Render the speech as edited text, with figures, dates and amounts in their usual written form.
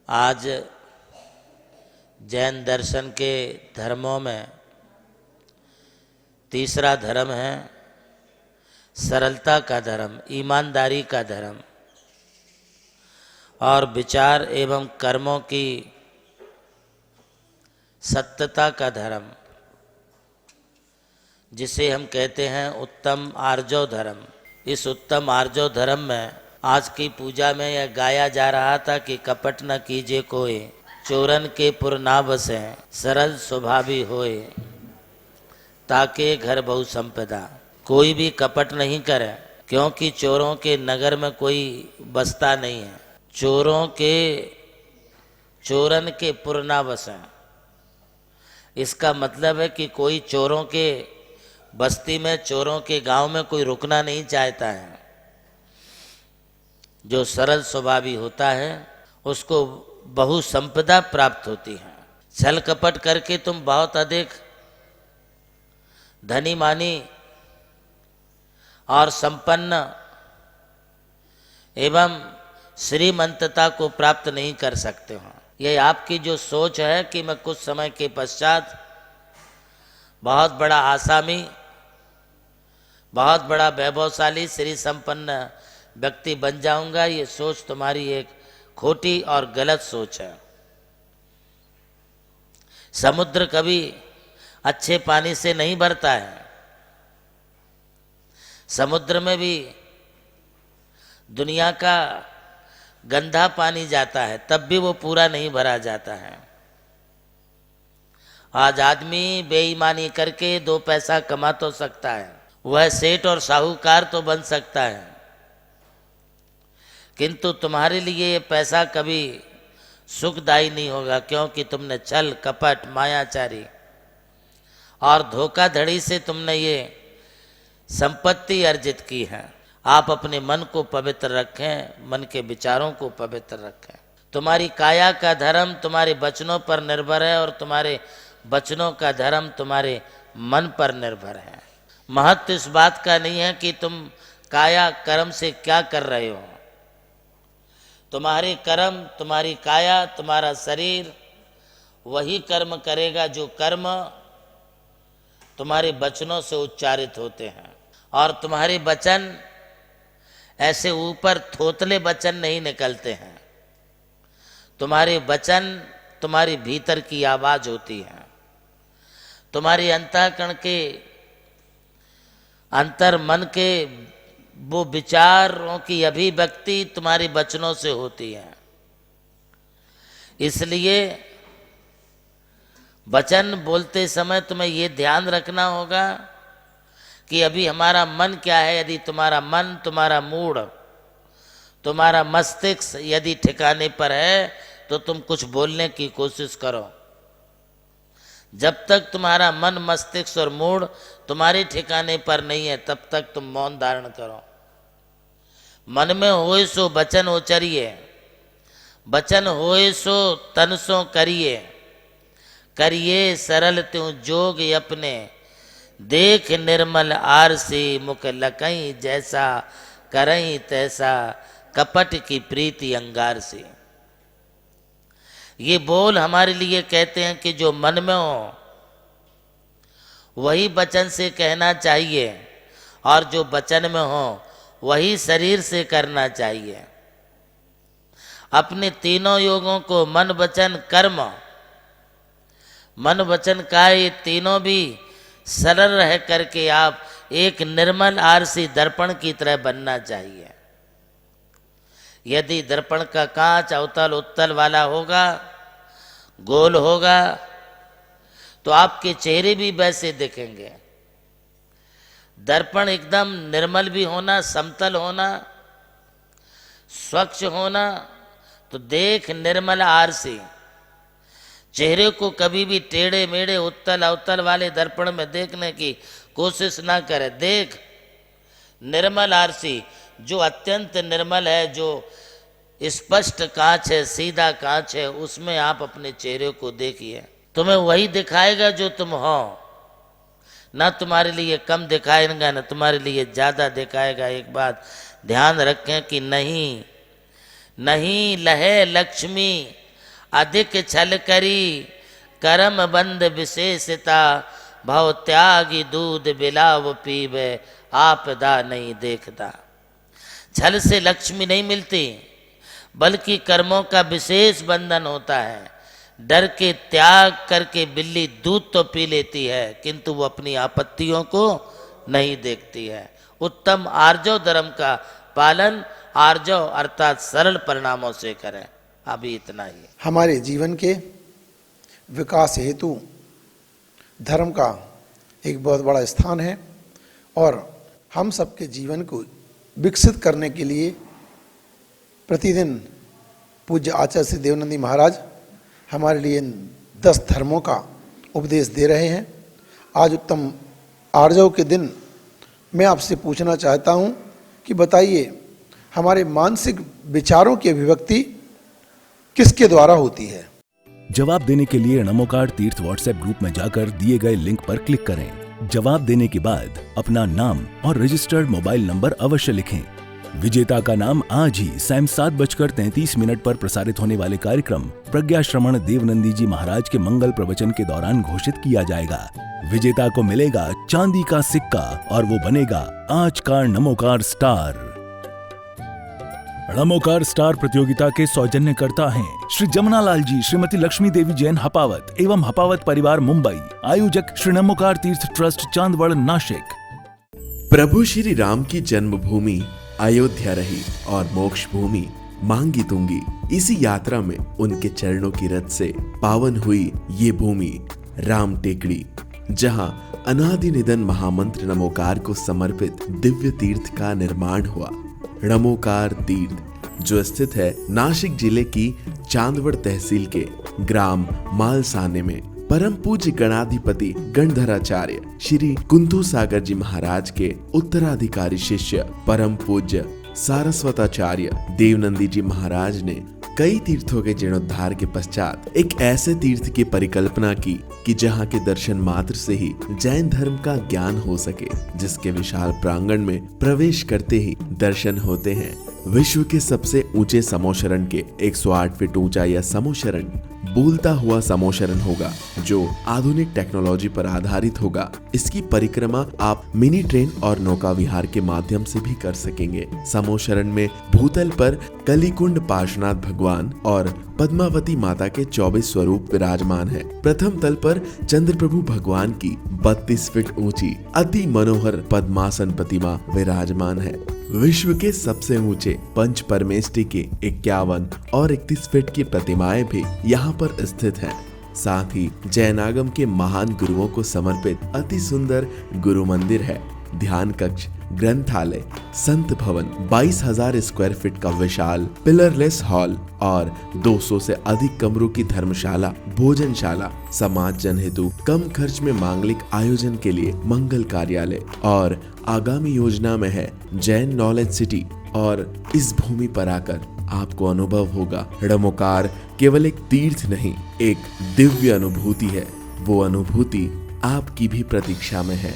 आज जैन दर्शन के धर्मों में तीसरा धर्म है सरलता का धर्म, ईमानदारी का धर्म और विचार एवं कर्मों की सत्यता का धर्म, जिसे हम कहते हैं उत्तम आर्जव धर्म। इस उत्तम आर्जव धर्म में आज की पूजा में यह गाया जा रहा था कि कपट न कीजिए कोई, चोरन के पुर ना बसे, सरल स्वभावी होए, ताके घर बहु संपदा। कोई भी कपट नहीं करे, क्योंकि चोरों के नगर में कोई बसता नहीं है। चोरन के पुर ना बसे, इसका मतलब है कि कोई चोरों के बस्ती में, चोरों के गांव में कोई रुकना नहीं चाहता है। जो सरल स्वभावी होता है उसको बहु संपदा प्राप्त होती है। छल कपट करके तुम बहुत अधिक धनी मानी और संपन्न एवं श्रीमंतता को प्राप्त नहीं कर सकते हो। यह आपकी जो सोच है कि मैं कुछ समय के पश्चात बहुत बड़ा आसामी, बहुत बड़ा वैभवशाली, श्री संपन्न व्यक्ति बन जाऊंगा, ये सोच तुम्हारी एक खोटी और गलत सोच है। समुद्र कभी अच्छे पानी से नहीं भरता है। समुद्र में भी दुनिया का गंदा पानी जाता है, तब भी वो पूरा नहीं भरा जाता है। आज आदमी बेईमानी करके 2 पैसा कमा तो सकता है, वह सेठ और साहूकार तो बन सकता है, किंतु तुम्हारे लिए ये पैसा कभी सुखदायी नहीं होगा, क्योंकि तुमने छल कपट, मायाचारी और धोखाधड़ी से तुमने ये संपत्ति अर्जित की है। आप अपने मन को पवित्र रखें, मन के विचारों को पवित्र रखें। तुम्हारी काया का धर्म तुम्हारे वचनों पर निर्भर है और तुम्हारे वचनों का धर्म तुम्हारे मन पर निर्भर है। महत्व इस बात का नहीं है कि तुम काया कर्म से क्या कर रहे हो। तुम्हारे कर्म, तुम्हारी काया, तुम्हारा शरीर वही कर्म करेगा जो कर्म तुम्हारे वचनों से उच्चारित होते हैं। और तुम्हारे वचन ऐसे ऊपर थोतले वचन नहीं निकलते हैं। तुम्हारे वचन तुम्हारे भीतर की आवाज होती है। तुम्हारे अंतःकरण के, अंतर मन के वो विचारों की अभिव्यक्ति तुम्हारे वचनों से होती है। इसलिए वचन बोलते समय तुम्हें ये ध्यान रखना होगा कि अभी हमारा मन क्या है। यदि तुम्हारा मन, तुम्हारा मूड, तुम्हारा मस्तिष्क यदि ठिकाने पर है तो तुम कुछ बोलने की कोशिश करो। जब तक तुम्हारा मन, मस्तिष्क और मूड तुम्हारे ठिकाने पर नहीं है, तब तक तुम मौन धारण करो। मन में होए सो वचन उचरिए, वचन होए सो तन सो करिए, करिए सरल त्यों जोग अपने, देख निर्मल आरसी मुख लकई, जैसा करई तैसा कपट की प्रीति अंगार से। ये बोल हमारे लिए कहते हैं कि जो मन में हो वही वचन से कहना चाहिए, और जो वचन में हो वही शरीर से करना चाहिए। अपने तीनों योगों को मन वचन कर्म, मन वचन का ये तीनों भी सरल रह करके आप एक निर्मल आरसी दर्पण की तरह बनना चाहिए। यदि दर्पण का कांच अवतल उत्तल वाला होगा, गोल होगा, तो आपके चेहरे भी वैसे दिखेंगे। दर्पण एकदम निर्मल भी होना, समतल होना, स्वच्छ होना, तो देख निर्मल आरसी। चेहरे को कभी भी टेढ़े मेढ़े उत्तल अवतल वाले दर्पण में देखने की कोशिश ना करें। देख निर्मल आरसी, जो अत्यंत निर्मल है, जो स्पष्ट कांच है, सीधा कांच है, उसमें आप अपने चेहरे को देखिए। तुम्हें वही दिखाएगा जो तुम हो, ना तुम्हारे लिए कम दिखाएगा ना तुम्हारे लिए ज्यादा दिखाएगा। एक बात ध्यान रखें कि नहीं नहीं लहे लक्ष्मी अधिक छल करी करम बंद विशेषता, भव त्यागी दूध बिलाव पीवे, आपदा नहीं देखता। छल से लक्ष्मी नहीं मिलती, बल्कि कर्मों का विशेष बंधन होता है। डर के त्याग करके बिल्ली दूध तो पी लेती है, किंतु वो अपनी आपत्तियों को नहीं देखती है। उत्तम आर्जव धर्म का पालन आर्जव अर्थात सरल परिणामों से करें। अभी इतना ही। हमारे जीवन के विकास हेतु धर्म का एक बहुत बड़ा स्थान है और हम सबके जीवन को विकसित करने के लिए प्रतिदिन पूज्य आचार्य श्री देवनंदी महाराज हमारे लिए इन 10 धर्मों का उपदेश दे रहे हैं। आज उत्तम आर्जव के दिन मैं आपसे पूछना चाहता हूं कि बताइए, हमारे मानसिक विचारों की अभिव्यक्ति किसके द्वारा होती है? जवाब देने के लिए नमोकार तीर्थ व्हाट्सएप ग्रुप में जाकर दिए गए लिंक पर क्लिक करें। जवाब देने के बाद अपना नाम और रजिस्टर्ड मोबाइल नंबर अवश्य लिखें। विजेता का नाम आज ही शाम 7:33 पर प्रसारित होने वाले कार्यक्रम प्रज्ञा श्रमण देवनंदी जी महाराज के मंगल प्रवचन के दौरान घोषित किया जाएगा। विजेता को मिलेगा चांदी का सिक्का और वो बनेगा आज का नमोकार स्टार। नमोकार स्टार प्रतियोगिता के सौजन्यकर्ता हैं श्री जमुनालाल जी, श्रीमती लक्ष्मी देवी जैन हपावत एवं हपावत परिवार मुंबई। आयोजक श्री नमोकार तीर्थ ट्रस्ट चांदवड़ नासिक। प्रभु श्री राम की जन्मभूमि अयोध्या रही और मोक्ष भूमि मांगी तुंगी। इसी यात्रा में उनके चरणों की रथ से पावन हुई ये भूमि राम टेकड़ी, जहां अनादि निधन महामंत्र नमोकार को समर्पित दिव्य तीर्थ का निर्माण हुआ। नमोकार तीर्थ जो स्थित है नासिक जिले की चांदवड़ तहसील के ग्राम मालसाने में, परम पूज्य गणाधिपति गणधराचार्य श्री कुंतु सागर जी महाराज के उत्तराधिकारी शिष्य परम पूज्य सारस्वताचार्य देवनंदी जी महाराज ने कई तीर्थों के जीर्णोद्धार के पश्चात एक ऐसे तीर्थ की परिकल्पना की कि जहां के दर्शन मात्र से ही जैन धर्म का ज्ञान हो सके, जिसके विशाल प्रांगण में प्रवेश करते ही दर्शन होते हैं विश्व के सबसे ऊंचे समोशरण के 108 फीट ऊंचा यह समोशरण बोलता हुआ समोशरण होगा, जो आधुनिक टेक्नोलॉजी पर आधारित होगा। इसकी परिक्रमा आप मिनी ट्रेन और नौका विहार के माध्यम से भी कर सकेंगे। समोशरण में भूतल पर कलिकुंड पार्श्वनाथ भगवान और पद्मावती माता के 24 स्वरूप विराजमान है। प्रथम तल पर चंद्र प्रभु भगवान की 32 फीट ऊंची अति मनोहर पद्मासन प्रतिमा विराजमान है। विश्व के सबसे ऊंचे पंच परमेष्टि के 51 और 31 फीट की प्रतिमाएं भी यहाँ पर स्थित हैं। साथ ही जैनागम के महान गुरुओं को समर्पित अति सुंदर गुरु मंदिर है। ध्यान कक्ष, ग्रंथालय, संत भवन, 22,000 स्क्वायर फीट का विशाल पिलरलेस हॉल और 200 से अधिक कमरों की धर्मशाला, भोजनशाला, समाज जन हेतु कम खर्च में मांगलिक आयोजन के लिए मंगल कार्यालय और आगामी योजना में है जैन नॉलेज सिटी। और इस भूमि पर आकर आपको अनुभव होगा नमोकार केवल एक तीर्थ नहीं, एक दिव्य अनुभूति है। वो अनुभूति आपकी भी प्रतीक्षा में है।